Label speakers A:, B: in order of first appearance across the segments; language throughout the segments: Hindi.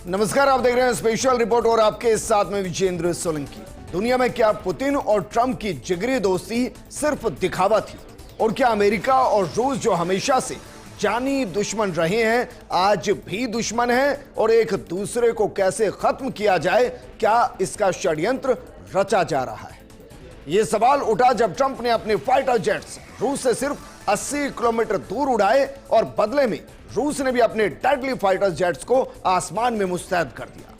A: नमस्कार, आप देख रहे हैं स्पेशल रिपोर्ट और आपके साथ में विजेंद्र सोलंकी। दुनिया में क्या पुतिन और ट्रंप की जिगरी दोस्ती सिर्फ दिखावा थी? और क्या अमेरिका और रूस जो हमेशा से जानी दुश्मन रहे हैं आज भी दुश्मन हैं? और एक दूसरे को कैसे खत्म किया जाए, क्या इसका षड्यंत्र रचा जा रहा है? यह सवाल उठा जब ट्रंप ने अपने फाइटर जेट्स रूस से सिर्फ 80 किलोमीटर दूर उड़ाए और बदले में रूस ने भी अपने डेडली फाइटर जेट्स को आसमान में मुस्तैद कर दिया।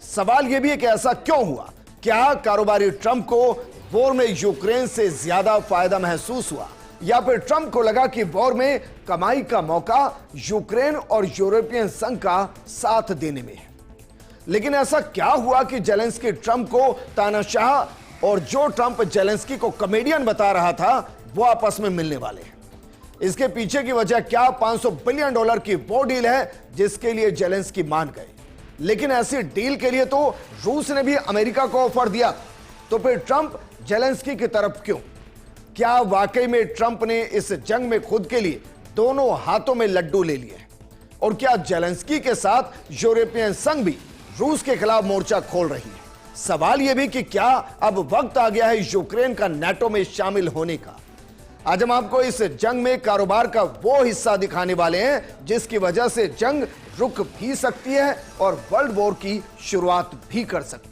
A: सवाल यह भी है कि ऐसा क्यों हुआ? क्या कारोबारी ट्रंप को वॉर में यूक्रेन से ज्यादा फायदा महसूस हुआ, या फिर ट्रंप को लगा कि वॉर में कमाई का मौका यूक्रेन और यूरोपियन संघ का साथ देने में है? लेकिन ऐसा क्या हुआ कि जेलेंस्की ट्रंप को तानाशाह और जो ट्रंप जेलेंस्की को कॉमेडियन बता रहा था वो आपस में मिलने वाले हैं? इसके पीछे की वजह क्या? $500 बिलियन की वो डील है जिसके लिए जेलेंस्की मान गए। लेकिन ऐसी डील के लिए तो रूस ने भी अमेरिका को ऑफर दिया, तो फिर ट्रंप जेलेंस्की की तरफ क्यों? क्या वाकई में ट्रंप ने इस जंग में खुद के लिए दोनों हाथों में लड्डू ले लिए? और क्या जेलेंस्की के साथ यूरोपियन संघ भी रूस के खिलाफ मोर्चा खोल रही है? सवाल यह भी कि क्या अब वक्त आ गया है यूक्रेन का नाटो में शामिल होने का? आज हम आपको इस जंग में कारोबार का वो हिस्सा दिखाने वाले हैं जिसकी वजह से जंग रुक भी सकती है और वर्ल्ड वॉर की शुरुआत भी कर सकती है।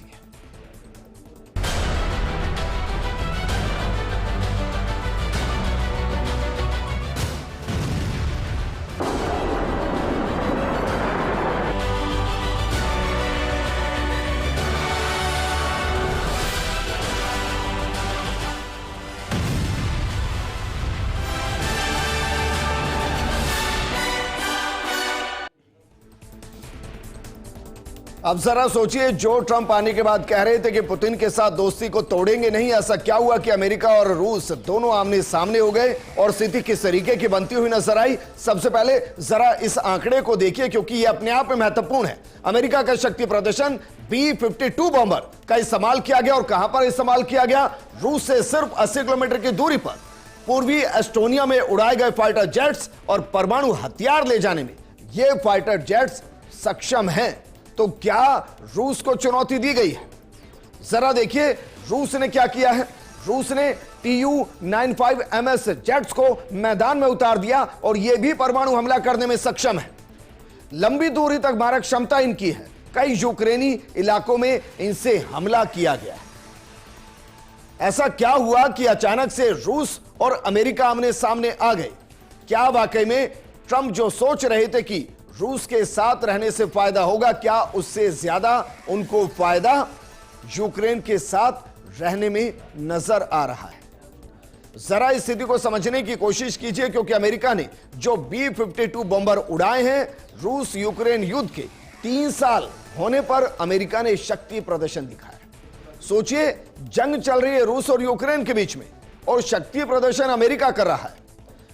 A: अब जरा सोचिए, जो ट्रंप आने के बाद कह रहे थे कि पुतिन के साथ दोस्ती को तोड़ेंगे नहीं, ऐसा क्या हुआ कि अमेरिका और रूस दोनों आमने सामने हो गए और स्थिति किस तरीके की बनती हुई नजर आई? सबसे पहले जरा इस आंकड़े को देखिए क्योंकि यह अपने आप में महत्वपूर्ण है। अमेरिका का शक्ति प्रदर्शन B-52 बॉम्बर का इस्तेमाल किया गया और कहां पर इस्तेमाल किया गया? रूस से सिर्फ 80 किलोमीटर की दूरी पर पूर्वी एस्टोनिया में उड़ाए गए फाइटर जेट्स और परमाणु हथियार ले जाने में ये फाइटर जेट्स सक्षम हैं। तो क्या रूस को चुनौती दी गई है? जरा देखिए रूस ने क्या किया है। रूस ने Tu-95MS जेट्स को मैदान में उतार दिया और यह भी परमाणु हमला करने में सक्षम है। लंबी दूरी तक मारक क्षमता इनकी है। कई यूक्रेनी इलाकों में इनसे हमला किया गया है। ऐसा क्या हुआ कि अचानक से रूस और अमेरिका आमने सामने आ गए? क्या वाकई में ट्रंप जो सोच रहे थे कि रूस के साथ रहने से फायदा होगा, क्या उससे ज्यादा उनको फायदा यूक्रेन के साथ रहने में नजर आ रहा है? जरा इस स्थिति को समझने की कोशिश कीजिए क्योंकि अमेरिका ने जो B-52 बॉम्बर उड़ाए हैं, रूस यूक्रेन युद्ध के 3 साल होने पर अमेरिका ने शक्ति प्रदर्शन दिखाया। सोचिए, जंग चल रही है रूस और यूक्रेन के बीच में और शक्ति प्रदर्शन अमेरिका कर रहा है।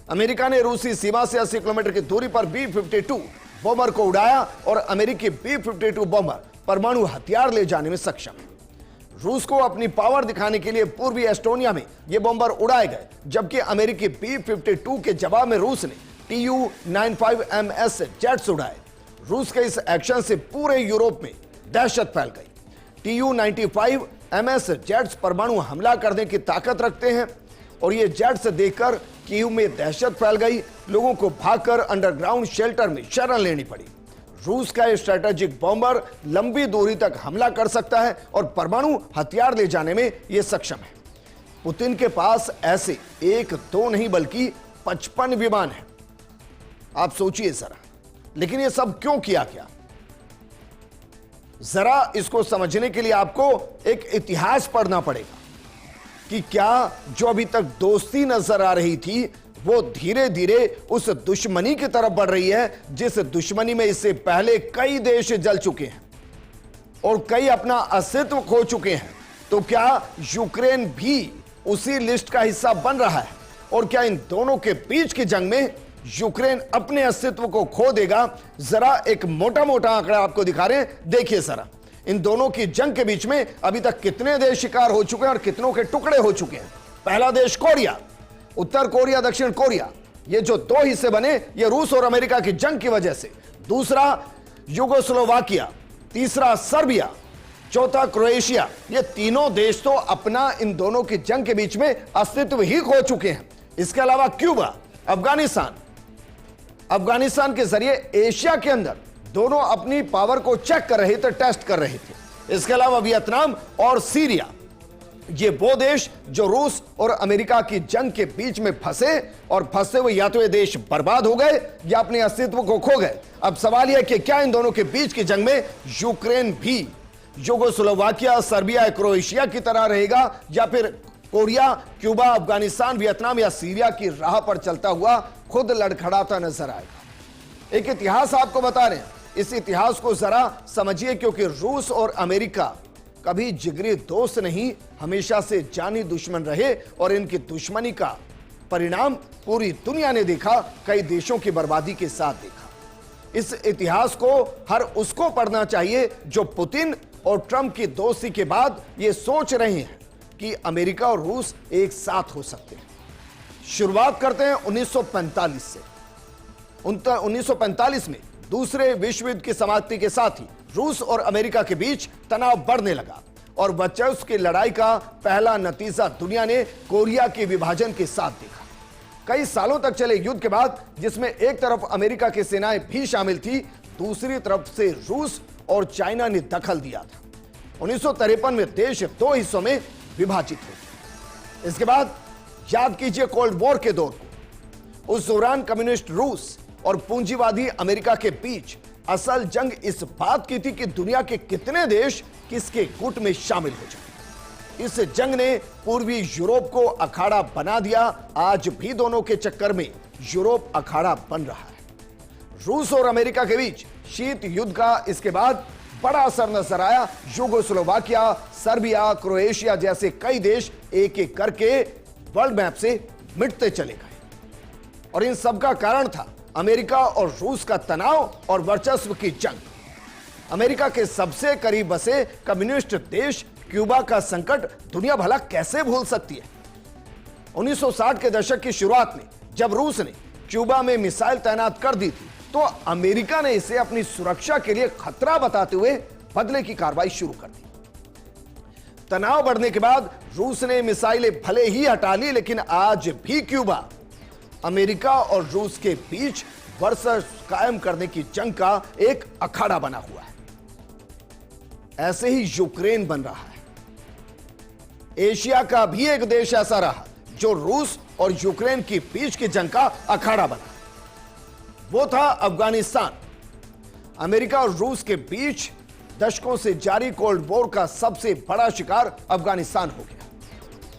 A: अमेरिका ने रूसी सीमा से 80 किलोमीटर की दूरी पर B-52 बॉम्बर को उड़ाया और अमेरिकी B-52 बॉम्बर परमाणु हथियार ले जाने में सक्षम है। रूस को अपनी पावर दिखाने के लिए पूर्वी एस्टोनिया में ये बॉम्बर उड़ाए गए, जबकि अमेरिकी B-52 के जवाब में रूस ने Tu-95MS जेट्स उड़ाए। रूस के इस एक्शन से पूरे यूरोप में दहशत फैल गई। Tu-95MS जेट्स परमाणु हमला करने की ताकत रखते हैं और ये जेट्स देखकर कीव में दहशत फैल गई। लोगों को भागकर अंडरग्राउंड शेल्टर में शरण लेनी पड़ी। रूस का स्ट्रेटेजिक बॉम्बर लंबी दूरी तक हमला कर सकता है और परमाणु हथियार ले जाने में यह सक्षम है। पुतिन के पास ऐसे 1-2 नहीं बल्कि 55 विमान हैं। आप सोचिए जरा, लेकिन यह सब क्यों किया गया? जरा इसको समझने के लिए आपको एक इतिहास पढ़ना पड़ेगा कि क्या जो अभी तक दोस्ती नजर आ रही थी वो धीरे धीरे उस दुश्मनी की तरफ बढ़ रही है जिस दुश्मनी में इससे पहले कई देश जल चुके हैं और कई अपना अस्तित्व खो चुके हैं। तो क्या यूक्रेन भी उसी लिस्ट का हिस्सा बन रहा है? और क्या इन दोनों के बीच की जंग में यूक्रेन अपने अस्तित्व को खो देगा? जरा एक मोटा मोटा आंकड़ा आपको दिखा रहे हैं, देखिए जरा। इन दोनों की जंग के बीच में अभी तक कितने देश शिकार हो चुके हैं और कितनों के टुकड़े हो चुके हैं? पहला देश कोरिया, उत्तर कोरिया, दक्षिण कोरिया, ये जो 2 हिस्से बने ये रूस और अमेरिका की जंग की वजह से। दूसरा यूगोस्लोवाकिया, तीसरा सर्बिया, चौथा क्रोएशिया। ये तीनों देश तो अपना इन दोनों की जंग के बीच में अस्तित्व ही खो चुके हैं। इसके अलावा क्यूबा, अफगानिस्तान के जरिए एशिया के अंदर दोनों अपनी पावर को चेक कर रहे थे, टेस्ट कर रहे थे। इसके अलावा वियतनाम और सीरिया, ये वो देश जो रूस और अमेरिका की जंग के बीच में फंसे और फंसते हुए या तो ये देश बर्बाद हो गए या अपने अस्तित्व को खो गए। अब सवाल यह कि क्या इन दोनों के बीच की जंग में यूक्रेन भी यूगोस्लोवाकिया, सर्बिया, क्रोएशिया की तरह रहेगा या फिर कोरिया, क्यूबा, अफगानिस्तान, वियतनाम या सीरिया की राह पर चलता हुआ खुद लड़खड़ाता नजर आएगा। एक इतिहास आपको बता रहे हैं, इस इतिहास को जरा समझिए, क्योंकि रूस और अमेरिका कभी जिगरी दोस्त नहीं, हमेशा से जानी दुश्मन रहे और इनकी दुश्मनी का परिणाम पूरी दुनिया ने देखा, कई देशों की बर्बादी के साथ देखा। इस इतिहास को हर उसको पढ़ना चाहिए जो पुतिन और ट्रंप की दोस्ती के बाद ये सोच रहे हैं कि अमेरिका और रूस एक साथ हो सकते हैं। शुरुआत करते हैं 1945 से। 1945 में दूसरे विश्व युद्ध की समाप्ति के साथ ही रूस और अमेरिका के बीच तनाव बढ़ने लगा और वर्चस्व की लड़ाई का पहला नतीजा दुनिया ने कोरिया के विभाजन के साथ देखा। कई सालों तक चले युद्ध के बाद, जिसमें एक तरफ अमेरिका की सेनाएं भी शामिल थी, दूसरी तरफ से रूस और चाइना ने दखल दिया था। 1953 में देश दो हिस्सों में विभाजित हो गया। इसके बाद याद कीजिए कोल्ड वॉर के दौर को। उस दौरान कम्युनिस्ट रूस और पूंजीवादी अमेरिका के बीच असल जंग इस बात की थी कि दुनिया के कितने देश किसके गुट में शामिल हो जाए। इस जंग ने पूर्वी यूरोप को अखाड़ा बना दिया। आज भी दोनों के चक्कर में यूरोप अखाड़ा बन रहा है। रूस और अमेरिका के बीच शीत युद्ध का इसके बाद बड़ा असर नजर आया। यूगोस्लोवाकिया, सर्बिया, क्रोएशिया जैसे कई देश एक एक करके वर्ल्ड मैप से मिटते चले गए और इन सब का कारण था अमेरिका और रूस का तनाव और वर्चस्व की जंग। अमेरिका के सबसे करीब बसे कम्युनिस्ट देश क्यूबा का संकट दुनिया भला कैसे भूल सकती है। 1960 के दशक की शुरुआत में जब रूस ने क्यूबा में मिसाइल तैनात कर दी थी, तो अमेरिका ने इसे अपनी सुरक्षा के लिए खतरा बताते हुए बदले की कार्रवाई शुरू कर दी। तनाव बढ़ने के बाद रूस ने मिसाइलें भले ही हटा ली, लेकिन आज भी क्यूबा अमेरिका और रूस के बीच वर्चस्व कायम करने की जंग का एक अखाड़ा बना हुआ है। ऐसे ही यूक्रेन बन रहा है। एशिया का भी एक देश ऐसा रहा जो रूस और यूक्रेन के बीच की जंग का अखाड़ा बना, वो था अफगानिस्तान। अमेरिका और रूस के बीच दशकों से जारी कोल्ड वॉर का सबसे बड़ा शिकार अफगानिस्तान हो गया।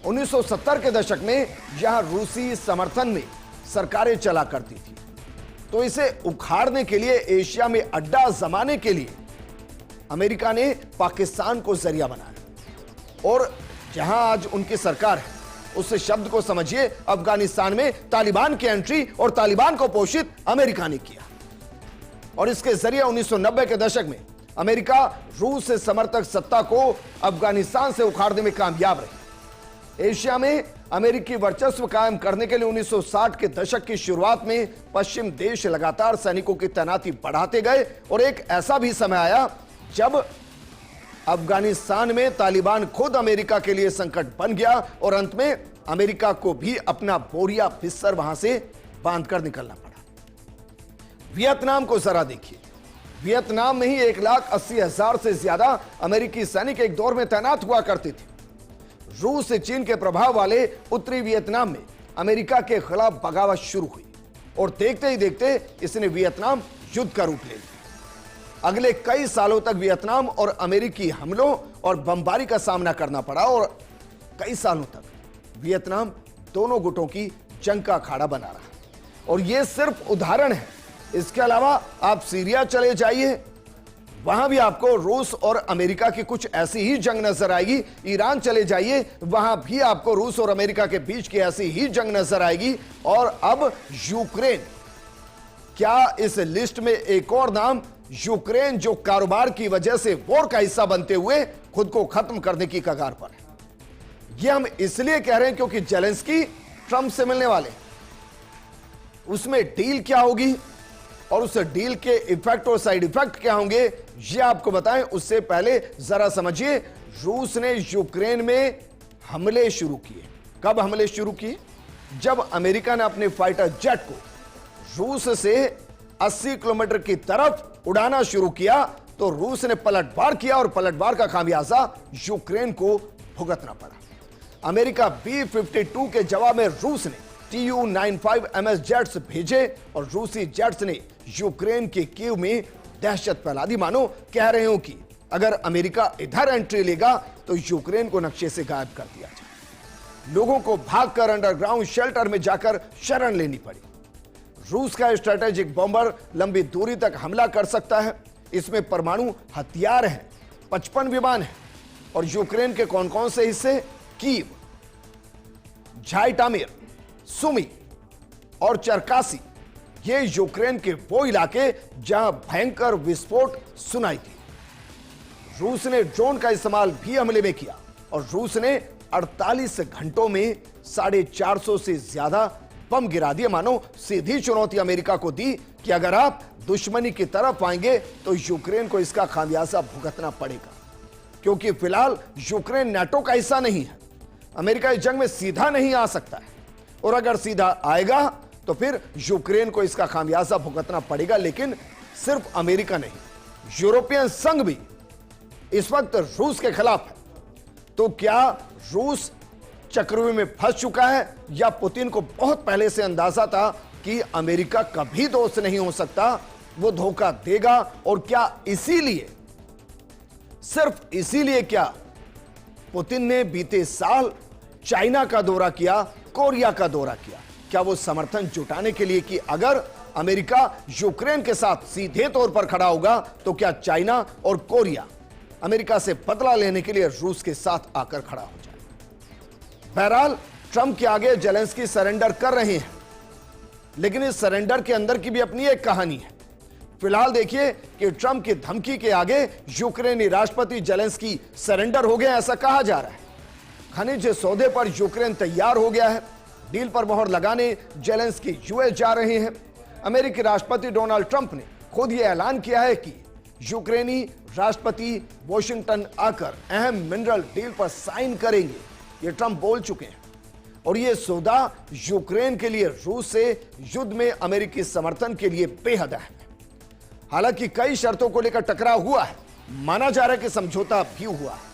A: 1970 के दशक में यहां रूसी समर्थन में सरकारें चला करती थी, तो इसे उखाड़ने के लिए, एशिया में अड्डा जमाने के लिए अमेरिका ने पाकिस्तान को जरिया बनाया और जहां आज उनकी सरकार है, उस शब्द को समझिए, अफगानिस्तान में तालिबान की एंट्री और तालिबान को पोषित अमेरिका ने किया और इसके जरिए 1990 के दशक में अमेरिका रूस से समर्थक सत्ता को अफगानिस्तान से उखाड़ने में कामयाब रही। एशिया में अमेरिकी वर्चस्व कायम करने के लिए 1960 के दशक की शुरुआत में पश्चिम देश लगातार सैनिकों की तैनाती बढ़ाते गए और एक ऐसा भी समय आया जब अफगानिस्तान में तालिबान खुद अमेरिका के लिए संकट बन गया और अंत में अमेरिका को भी अपना बोरिया बिस्तर वहां से बांधकर निकलना पड़ा। वियतनाम को जरा देखिए। वियतनाम में ही 1,80,000 से ज्यादा अमेरिकी सैनिक एक दौर में तैनात हुआ करते थे। रूस से चीन के प्रभाव वाले उत्तरी वियतनाम में अमेरिका के खिलाफ बगावत शुरू हुई और देखते ही देखते इसने वियतनाम युद्ध का रूप ले लिया। अगले कई सालों तक वियतनाम और अमेरिकी हमलों और बमबारी का सामना करना पड़ा और कई सालों तक वियतनाम दोनों गुटों की जंग का अखाड़ा बना रहा। और यह सिर्फ उदाहरण है। इसके अलावा आप सीरिया चले जाइए, वहां भी आपको रूस और अमेरिका की कुछ ऐसी ही जंग नजर आएगी। ईरान चले जाइए, वहां भी आपको रूस और अमेरिका के बीच की ऐसी ही जंग नजर आएगी। और अब यूक्रेन, क्या इस लिस्ट में एक और नाम यूक्रेन जो कारोबार की वजह से वॉर का हिस्सा बनते हुए खुद को खत्म करने की कगार पर है। यह हम इसलिए कह रहे हैं क्योंकि जेलेंस्की ट्रंप से मिलने वाले, उसमें डील क्या होगी और उस डील के इफेक्ट और साइड इफेक्ट क्या होंगे, ये आपको बताएं, उससे पहले जरा समझिए, रूस ने यूक्रेन में हमले शुरू किए। कब हमले शुरू किए? जब अमेरिका ने अपने फाइटर जेट को रूस से 80 किलोमीटर की तरफ उड़ाना शुरू किया तो रूस ने पलटवार किया और पलटवार का खामियाजा यूक्रेन को भुगतना पड़ा। अमेरिका B-52 के जवाब में रूस ने Tu-95MS जेट्स भेजे और रूसी जेट्स ने यूक्रेन के कीव में दहशत फैला दी। मानो कह रहे हो कि अगर अमेरिका इधर एंट्री लेगा तो यूक्रेन को नक्शे से गायब कर दिया जाए। लोगों को भागकर अंडरग्राउंड शेल्टर में जाकर शरण लेनी पड़ी। रूस का स्ट्रेटेजिक बॉम्बर लंबी दूरी तक हमला कर सकता है। इसमें परमाणु हथियार हैं, 55 विमान हैं। और यूक्रेन के कौन कौन से हिस्से? कीव, झाइटामिर, सुमी और चरकासी, ये यूक्रेन के वो इलाके जहां भयंकर विस्फोट सुनाई दी। रूस ने ड्रोन का इस्तेमाल भी हमले में किया और रूस ने 48 घंटों में 450 से ज्यादा बम गिरा दिए। मानो सीधी चुनौती अमेरिका को दी कि अगर आप दुश्मनी की तरफ आएंगे तो यूक्रेन को इसका खामियाजा भुगतना पड़ेगा, क्योंकि फिलहाल यूक्रेन नाटो का हिस्सा नहीं है। अमेरिका इस जंग में सीधा नहीं आ सकता है और अगर सीधा आएगा तो फिर यूक्रेन को इसका खामियाजा भुगतना पड़ेगा। लेकिन सिर्फ अमेरिका नहीं, यूरोपियन संघ भी इस वक्त रूस के खिलाफ है। तो क्या रूस चक्रव्यूह में फंस चुका है या पुतिन को बहुत पहले से अंदाजा था कि अमेरिका कभी दोस्त नहीं हो सकता, वो धोखा देगा? और क्या इसीलिए, सिर्फ इसीलिए क्या पुतिन ने बीते साल चाइना का दौरा किया, कोरिया का दौरा किया? क्या वो समर्थन जुटाने के लिए कि अगर अमेरिका यूक्रेन के साथ सीधे तौर पर खड़ा होगा तो क्या चाइना और कोरिया अमेरिका से बदला लेने के लिए रूस के साथ आकर खड़ा हो जाए? बहरहाल ट्रंप के आगे जेलेंस्की सरेंडर कर रहे हैं, लेकिन इस सरेंडर के अंदर की भी अपनी एक कहानी है। फिलहाल देखिए कि ट्रंप की धमकी के आगे यूक्रेनी राष्ट्रपति जेलेंस्की सरेंडर हो गए, ऐसा कहा जा रहा है। खनिज सौदे पर यूक्रेन तैयार हो गया है। डील पर मोहर लगाने जेलेंस्की यूएस जा रहे हैं। अमेरिकी राष्ट्रपति डोनाल्ड ट्रंप ने खुद यह ऐलान किया है कि यूक्रेनी राष्ट्रपति वॉशिंगटन आकर अहम मिनरल डील पर साइन करेंगे। ये ट्रंप बोल चुके हैं और यह सौदा यूक्रेन के लिए रूस से युद्ध में अमेरिकी समर्थन के लिए बेहद अहम है। हालांकि कई शर्तों को लेकर टकराव हुआ है, माना जा रहा है कि समझौता भी हुआ है।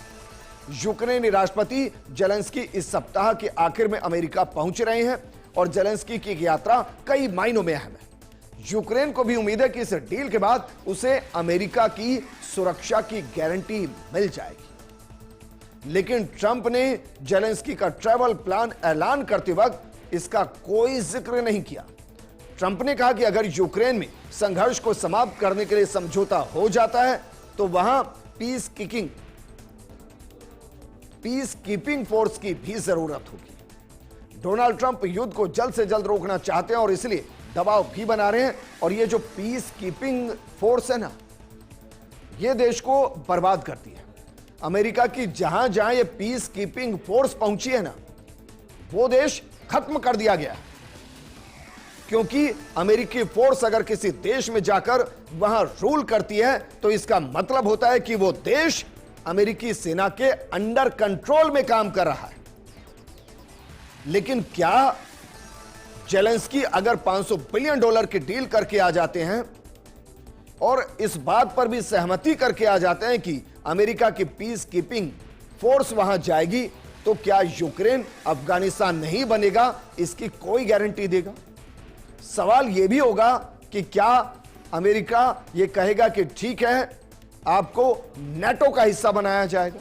A: यूक्रेनी राष्ट्रपति जेलेंस्की इस सप्ताह के आखिर में अमेरिका पहुंच रहे हैं और जेलेंस्की की यात्रा कई मायनों में अहम है। यूक्रेन को भी उम्मीद है कि इस डील के बाद उसे अमेरिका की सुरक्षा की गारंटी मिल जाएगी। लेकिन ट्रंप ने जेलेंस्की का ट्रैवल प्लान ऐलान करते वक्त इसका कोई जिक्र नहीं किया। ट्रंप ने कहा कि अगर यूक्रेन में संघर्ष को समाप्त करने के लिए समझौता हो जाता है तो वहां पीस कीपिंग फोर्स की भी जरूरत होगी। डोनाल्ड ट्रंप युद्ध को जल्द से जल्द रोकना चाहते हैं और इसलिए दबाव भी बना रहे हैं। और ये जो पीस कीपिंग फोर्स है ना, ये देश को बर्बाद करती है। अमेरिका की जहां जहां ये पीस कीपिंग फोर्स पहुंची है ना, वो देश खत्म कर दिया गया, क्योंकि अमेरिकी फोर्स अगर किसी देश में जाकर वहां रूल करती है तो इसका मतलब होता है कि वो देश अमेरिकी सेना के अंडर कंट्रोल में काम कर रहा है। लेकिन क्या जेलेंस्की अगर $500 बिलियन की डील करके आ जाते हैं और इस बात पर भी सहमति करके आ जाते हैं कि अमेरिका की पीस कीपिंग फोर्स वहां जाएगी, तो क्या यूक्रेन अफगानिस्तान नहीं बनेगा? इसकी कोई गारंटी देगा? सवाल यह भी होगा कि क्या अमेरिका यह कहेगा कि ठीक है, आपको नाटो का हिस्सा बनाया जाएगा?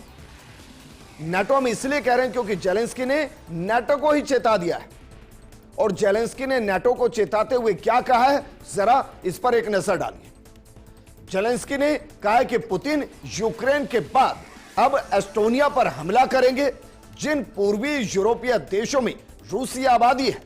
A: नाटो हम इसलिए कह रहे हैं क्योंकि जेलेंस्की ने नाटो को ही चेता दिया है। और जेलेंस्की ने नाटो को चेताते हुए क्या कहा है, जरा इस पर एक नजर डालिए। जेलेंस्की ने कहा है कि पुतिन यूक्रेन के बाद अब एस्टोनिया पर हमला करेंगे। जिन पूर्वी यूरोपीय देशों में रूसी आबादी है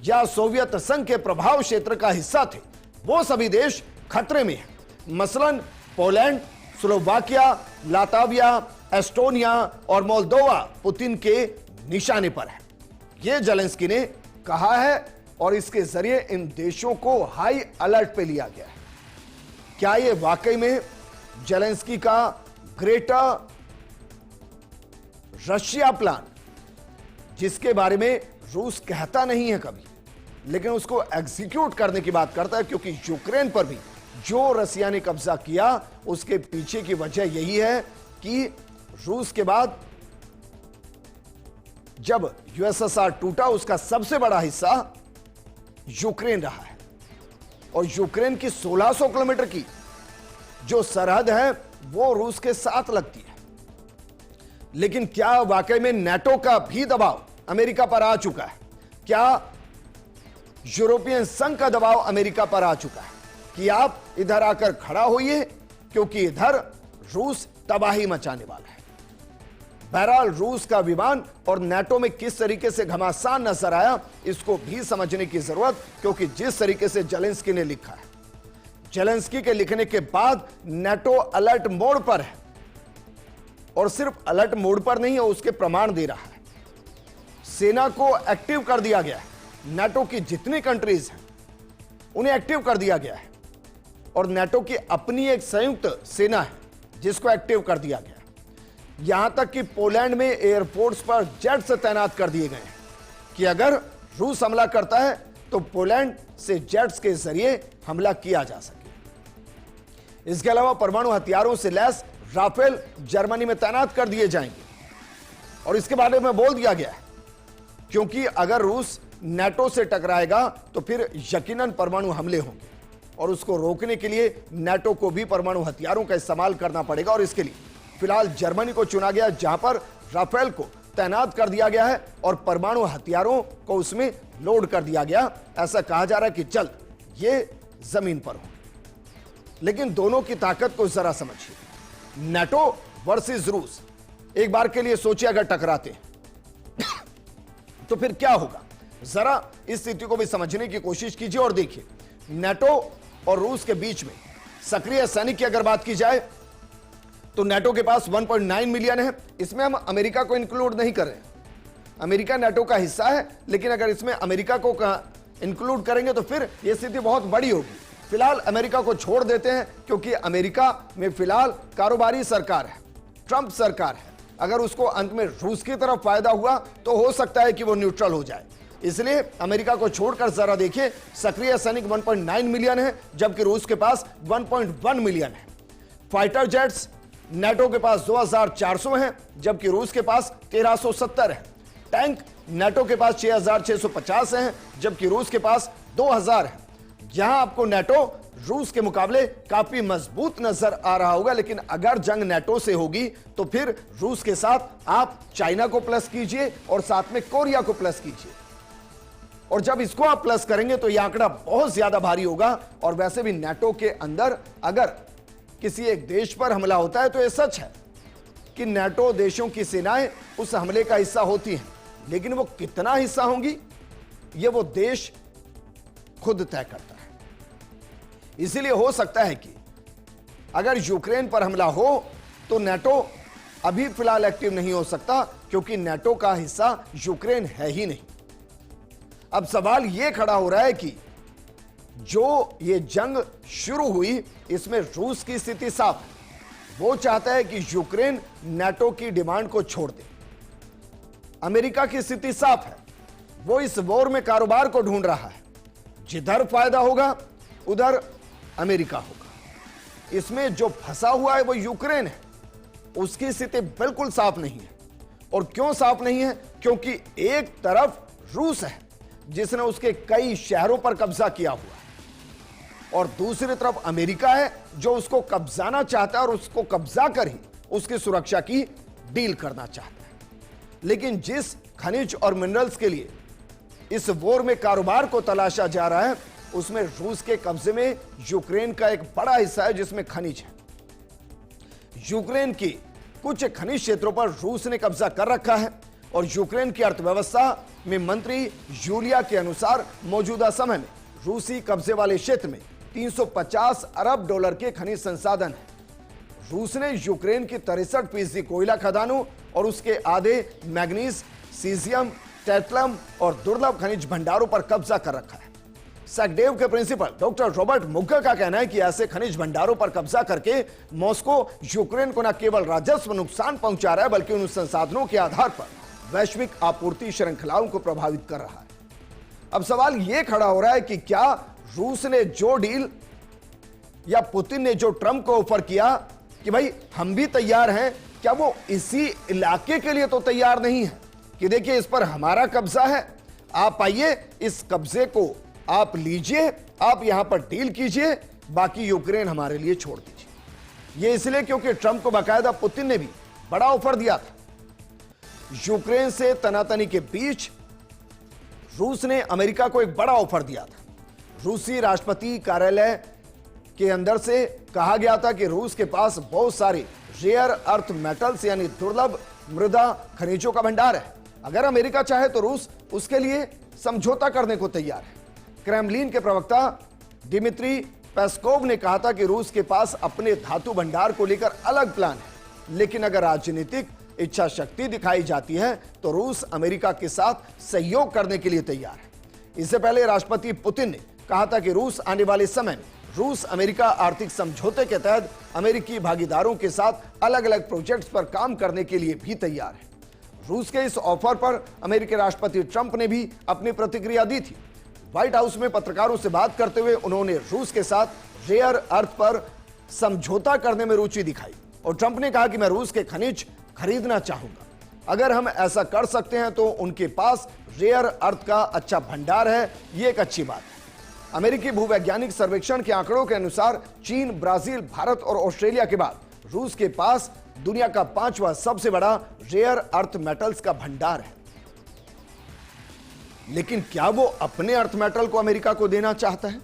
A: या सोवियत संघ के प्रभाव क्षेत्र का हिस्सा थे, वो सभी देश खतरे में हैं। मसलन पोलैंड, स्लोवाकिया, लातविया, एस्टोनिया और मोल्दोवा पुतिन के निशाने पर है। यह जेलेंस्की ने कहा है और इसके जरिए इन देशों को हाई अलर्ट पे लिया गया है। क्या यह वाकई में जेलेंस्की का ग्रेटर रशिया प्लान, जिसके बारे में रूस कहता नहीं है कभी, लेकिन उसको एग्जीक्यूट करने की बात करता है, क्योंकि यूक्रेन पर भी जो रसिया ने कब्जा किया उसके पीछे की वजह यही है कि रूस के बाद जब यूएसएसआर टूटा, उसका सबसे बड़ा हिस्सा यूक्रेन रहा है, और यूक्रेन की 1600 किलोमीटर की जो सरहद है वो रूस के साथ लगती है। लेकिन क्या वाकई में नाटो का भी दबाव अमेरिका पर आ चुका है? क्या यूरोपियन संघ का दबाव अमेरिका पर आ चुका है कि आप इधर आकर खड़ा होइए, क्योंकि इधर रूस तबाही मचाने वाला है? बहरहाल रूस का विमान और नाटो में किस तरीके से घमासान नजर आया, इसको भी समझने की जरूरत, क्योंकि जिस तरीके से जेलेंस्की ने लिखा है, जेलेंस्की के लिखने के बाद नाटो अलर्ट मोड पर है, और सिर्फ अलर्ट मोड पर नहीं है, उसके प्रमाण दे रहा है। सेना को एक्टिव कर दिया गया है, नाटो की जितनी कंट्रीज हैं उन्हें एक्टिव कर दिया गया है, और नाटो की अपनी एक संयुक्त सेना है जिसको एक्टिव कर दिया गया है। यहां तक कि पोलैंड में एयरपोर्ट्स पर जेट्स तैनात कर दिए गए हैं कि अगर रूस हमला करता है तो पोलैंड से जेट्स के जरिए हमला किया जा सके। इसके अलावा परमाणु हथियारों से लैस राफेल जर्मनी में तैनात कर दिए जाएंगे, और इसके बारे में बोल दिया गया है, क्योंकि अगर रूस नाटो से टकराएगा तो फिर यकीनन परमाणु हमले होंगे, और उसको रोकने के लिए नाटो को भी परमाणु हथियारों का इस्तेमाल करना पड़ेगा। और इसके लिए फिलहाल जर्मनी को चुना गया, जहां पर राफेल को तैनात कर दिया गया है और परमाणु हथियारों को उसमें लोड कर दिया गया। ऐसा कहा जा रहा है कि जल्द ये जमीन पर हो। लेकिन दोनों की ताकत को जरा समझिए, नाटो वर्सेस रूस। एक बार के लिए सोचिए अगर टकराते हैं तो फिर क्या होगा, जरा इस स्थिति को भी समझने की कोशिश कीजिए। और देखिए, नाटो और रूस के बीच में सक्रिय सैनिक की अगर बात की जाए तो नाटो के पास 1.9 मिलियन है। इसमें हम अमेरिका को इंक्लूड नहीं कर रहे हैं, अमेरिका नाटो का हिस्सा है, लेकिन अगर इसमें अमेरिका को इंक्लूड करेंगे तो फिर यह स्थिति बहुत बड़ी होगी। फिलहाल अमेरिका को छोड़ देते हैं, क्योंकि अमेरिका में फिलहाल कारोबारी सरकार है, ट्रंप सरकार है। अगर उसको अंत में रूस की तरफ फायदा हुआ तो हो सकता है कि वो न्यूट्रल हो जाए। इसलिए अमेरिका को छोड़कर जरा देखिए, सक्रिय सैनिक 1.9 मिलियन है, जबकि रूस के पास 1.1 मिलियन है। फाइटर जेट्स नाटो के पास 2400 हैं, जबकि रूस के पास 1370 है। टैंक नाटो के पास 6650 हैं, जबकि रूस के पास 2000 है। यहां आपको नाटो रूस के मुकाबले काफी मजबूत नजर आ रहा होगा, लेकिन अगर जंग नाटो से होगी तो फिर रूस के साथ आप चाइना को प्लस कीजिए और साथ में कोरिया को प्लस कीजिए, और जब इसको आप प्लस करेंगे तो यह आंकड़ा बहुत ज्यादा भारी होगा। और वैसे भी नाटो के अंदर अगर किसी एक देश पर हमला होता है तो यह सच है कि नाटो देशों की सेनाएं उस हमले का हिस्सा होती हैं, लेकिन वो कितना हिस्सा होंगी ये वो देश खुद तय करता है। इसीलिए हो सकता है कि अगर यूक्रेन पर हमला हो तो नाटो अभी फिलहाल एक्टिव नहीं हो सकता, क्योंकि नाटो का हिस्सा यूक्रेन है ही नहीं। अब सवाल यह खड़ा हो रहा है कि जो ये जंग शुरू हुई इसमें रूस की स्थिति साफ है, वो चाहता है कि यूक्रेन नाटो की डिमांड को छोड़ दे। अमेरिका की स्थिति साफ है, वो इस वॉर में कारोबार को ढूंढ रहा है, जिधर फायदा होगा उधर अमेरिका होगा। इसमें जो फंसा हुआ है वो यूक्रेन है, उसकी स्थिति बिल्कुल साफ नहीं है। और क्यों साफ नहीं है? क्योंकि एक तरफ रूस है जिसने उसके कई शहरों पर कब्जा किया हुआ है, और दूसरी तरफ अमेरिका है जो उसको कब्जाना चाहता है और उसको कब्जा कर ही उसकी सुरक्षा की डील करना चाहता है। लेकिन जिस खनिज और मिनरल्स के लिए इस वॉर में कारोबार को तलाशा जा रहा है, उसमें रूस के कब्जे में यूक्रेन का एक बड़ा हिस्सा है जिसमें खनिज है। यूक्रेन की कुछ खनिज क्षेत्रों पर रूस ने कब्जा कर रखा है, और यूक्रेन की अर्थव्यवस्था में मंत्री यूलिया के अनुसार मौजूदा समय में रूसी कब्जे वाले क्षेत्र में 350 अरब डॉलर के खनिज संसाधन है। रूस ने यूक्रेन की 63% कोयला खदानों और उसके आधे मैग्नीज, सीजियम, टेट्लम और दुर्लभ खनिज भंडारों पर कब्जा कर रखा है। सैकडेव के प्रिंसिपल डॉक्टर रॉबर्ट मुगर का कहना है कि ऐसे खनिज भंडारों पर कब्जा करके मॉस्को यूक्रेन को न केवल राजस्व नुकसान पहुंचा रहा है बल्कि उन संसाधनों के आधार पर वैश्विक आपूर्ति श्रृंखलाओं को प्रभावित कर रहा है। अब सवाल यह खड़ा हो रहा है कि क्या रूस ने जो डील या पुतिन ने जो ट्रंप को ऑफर किया कि भाई हम भी तैयार हैं, क्या वो इसी इलाके के लिए तो तैयार नहीं है कि देखिए इस पर हमारा कब्जा है, आप आइए इस कब्जे को आप लीजिए, आप यहां पर डील कीजिए, बाकी यूक्रेन हमारे लिए छोड़ दीजिए। यह इसलिए क्योंकि ट्रंप को बाकायदा पुतिन ने भी बड़ा ऑफर दिया था। यूक्रेन से तनातनी के बीच रूस ने अमेरिका को एक बड़ा ऑफर दिया था। रूसी राष्ट्रपति कार्यालय के अंदर से कहा गया था कि रूस के पास बहुत सारे रेयर अर्थ मेटल्स यानी दुर्लभ मृदा खनिजों का भंडार है। अगर अमेरिका चाहे तो रूस उसके लिए समझौता करने को तैयार है। क्रेमलिन के प्रवक्ता दिमित्री पेस्कोव ने कहा था कि रूस के पास अपने धातु भंडार को लेकर अलग प्लान है, लेकिन अगर राजनीतिक इच्छा शक्ति दिखाई जाती है तो रूस अमेरिका के साथ सहयोग करने के लिए तैयार है। इससे पहले राष्ट्रपति पुतिन ने कहा था कि रूस आने वाले समय में रूस अमेरिका आर्थिक समझौते के तहत अमेरिकी भागीदारों के साथ अलग अलग प्रोजेक्ट्स पर काम करने के लिए भी तैयार है। रूस के इस ऑफर पर अमेरिकी राष्ट्रपति ट्रंप ने भी अपनी प्रतिक्रिया दी थी। व्हाइट हाउस में पत्रकारों से बात करते हुए उन्होंने रूस के साथ रेयर अर्थ पर समझौता करने में रुचि दिखाई और ट्रंप ने कहा कि मैं रूस के खनिज खरीदना चाहूंगा। अगर हम ऐसा कर सकते हैं तो उनके पास रेयर अर्थ का अच्छा भंडार है, यह एक अच्छी बात है। अमेरिकी भूवैज्ञानिक सर्वेक्षण के आंकड़ों के अनुसार चीन, ब्राजील, भारत और ऑस्ट्रेलिया के बाद रूस के पास दुनिया का 5वां सबसे बड़ा रेयर अर्थ मेटल्स का भंडार है। लेकिन क्या वो अपने अर्थ मेटल को अमेरिका को देना चाहता है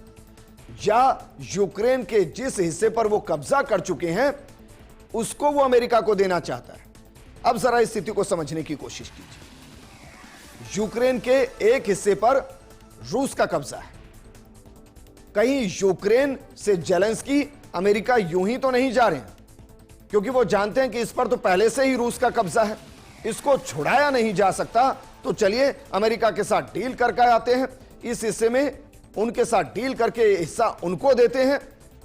A: या यूक्रेन के जिस हिस्से पर वो कब्जा कर चुके हैं उसको वो अमेरिका को देना चाहता है? अब जरा इस स्थिति को समझने की कोशिश कीजिए। यूक्रेन के एक हिस्से पर रूस का कब्जा है। कहीं यूक्रेन से जेलेंस्की अमेरिका यूं ही तो नहीं जा रहे हैं, क्योंकि वो जानते हैं कि इस पर तो पहले से ही रूस का कब्जा है, इसको छुड़ाया नहीं जा सकता। तो चलिए अमेरिका के साथ डील करके आते हैं, इस हिस्से में उनके साथ डील करके हिस्सा उनको देते हैं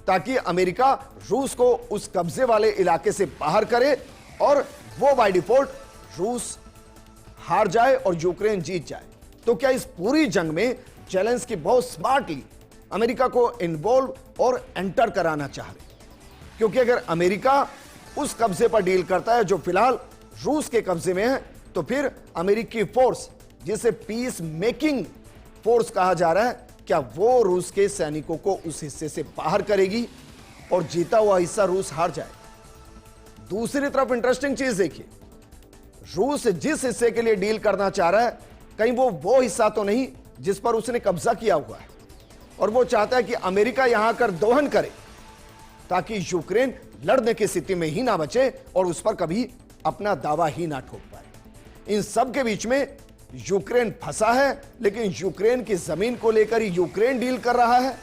A: ताकि अमेरिका रूस को उस कब्जे वाले इलाके से बाहर करे और वो बाय डिफॉल्ट रूस हार जाए और यूक्रेन जीत जाए। तो क्या इस पूरी जंग में जेलेंस्की बहुत स्मार्टली अमेरिका को इन्वॉल्व और एंटर कराना चाह रहे? क्योंकि अगर अमेरिका उस कब्जे पर डील करता है जो फिलहाल रूस के कब्जे में है, तो फिर अमेरिकी फोर्स, जिसे पीस मेकिंग फोर्स कहा जा रहा है, क्या वो रूस के सैनिकों को उस हिस्से से बाहर करेगी और जीता हुआ हिस्सा रूस हार जाए? दूसरी तरफ इंटरेस्टिंग चीज देखिए, रूस जिस हिस्से के लिए डील करना चाह रहा है कहीं वो हिस्सा तो नहीं जिस पर उसने कब्जा किया हुआ है, और वो चाहता है कि अमेरिका यहां आकर दोहन करे ताकि यूक्रेन लड़ने की स्थिति में ही ना बचे और उस पर कभी अपना दावा ही ना ठोक पाए। इन सब के बीच में यूक्रेन फंसा है, लेकिन यूक्रेन की जमीन को लेकर ही यूक्रेन डील कर रहा है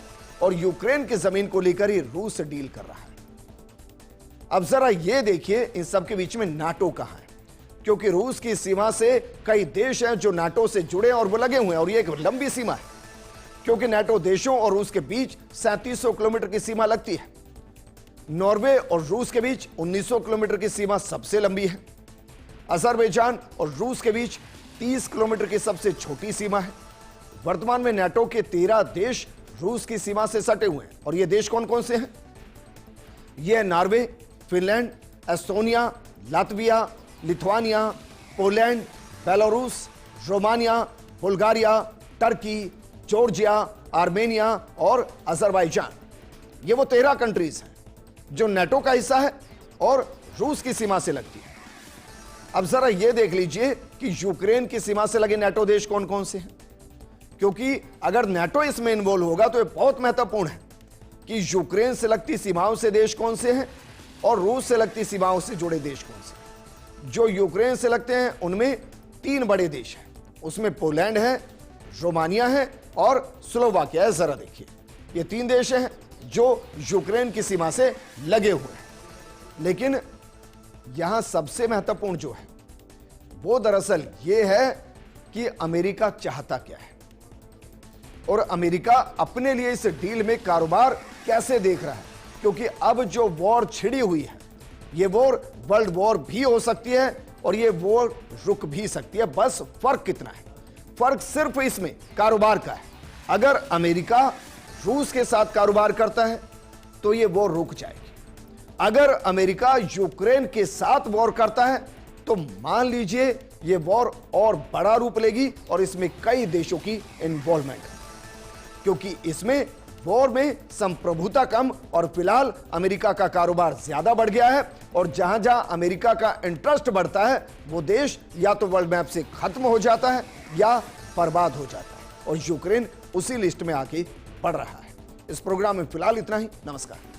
A: और यूक्रेन की जमीन को लेकर ही रूस डील कर रहा है। अब जरा यह देखिए इन सब के बीच में नाटो कहां है, क्योंकि रूस की सीमा से कई देश हैं जो नाटो से जुड़े और वो लगे हुए हैं, और ये एक लंबी सीमा है क्योंकि नाटो देशों और रूस के बीच 3700 किलोमीटर की सीमा लगती है। नॉर्वे और रूस के बीच 1900 किलोमीटर की सीमा सबसे लंबी है। अजरबैजान और रूस के बीच 30 किलोमीटर की सबसे छोटी सीमा है। वर्तमान में नाटो के 13 देश रूस की सीमा से सटे हुए हैं, और ये देश कौन कौन से हैं? ये Norway, Finland, Estonia, Latvia, Lithuania, Poland, Belarus, Romania, Bulgaria, Turkey, Georgia, Armenia और अजरबैजान। ये वो 13 कंट्रीज हैं जो नाटो का हिस्सा है और रूस की सीमा से लगती है। अब जरा यह देख लीजिए कि यूक्रेन की सीमा से लगे नाटो देश कौन कौन से हैं, क्योंकि अगर नाटो इसमें इन्वॉल्व होगा तो यह बहुत महत्वपूर्ण है कि यूक्रेन से लगती सीमाओं से देश कौन से हैं और रूस से लगती सीमाओं से जुड़े देश कौन से। जो यूक्रेन से लगते हैं उनमें 3 बड़े देश हैं, उसमें पोलैंड है, रोमानिया है और स्लोवाकिया है। जरा देखिए ये 3 देश हैं जो यूक्रेन की सीमा से लगे हुए हैं। लेकिन यहां सबसे महत्वपूर्ण जो है वो दरअसल ये है कि अमेरिका चाहता क्या है। और अमेरिका अपने लिए इस डील में कारोबार कैसे देख रहा है, क्योंकि अब जो वॉर छिड़ी हुई है, ये वॉर वर्ल्ड वॉर भी हो सकती है और ये वॉर रुक भी सकती है। बस फर्क कितना है? फर्क सिर्फ इसमें कारोबार का है। अगर अमेरिका रूस के साथ कारोबार करता है तो ये वॉर रुक जाएगी। अगर अमेरिका यूक्रेन के साथ वॉर करता है तो मान लीजिए ये वॉर और बड़ा रूप लेगी और इसमें कई देशों की इन्वॉल्वमेंट है, क्योंकि इसमें वॉर में संप्रभुता कम और फिलहाल अमेरिका का कारोबार ज्यादा बढ़ गया है। और जहां जहां अमेरिका का इंटरेस्ट बढ़ता है वो देश या तो वर्ल्ड मैप से खत्म हो जाता है या बर्बाद हो जाता है, और यूक्रेन उसी लिस्ट में आके बढ़ रहा है। इस प्रोग्राम में फिलहाल इतना ही। नमस्कार।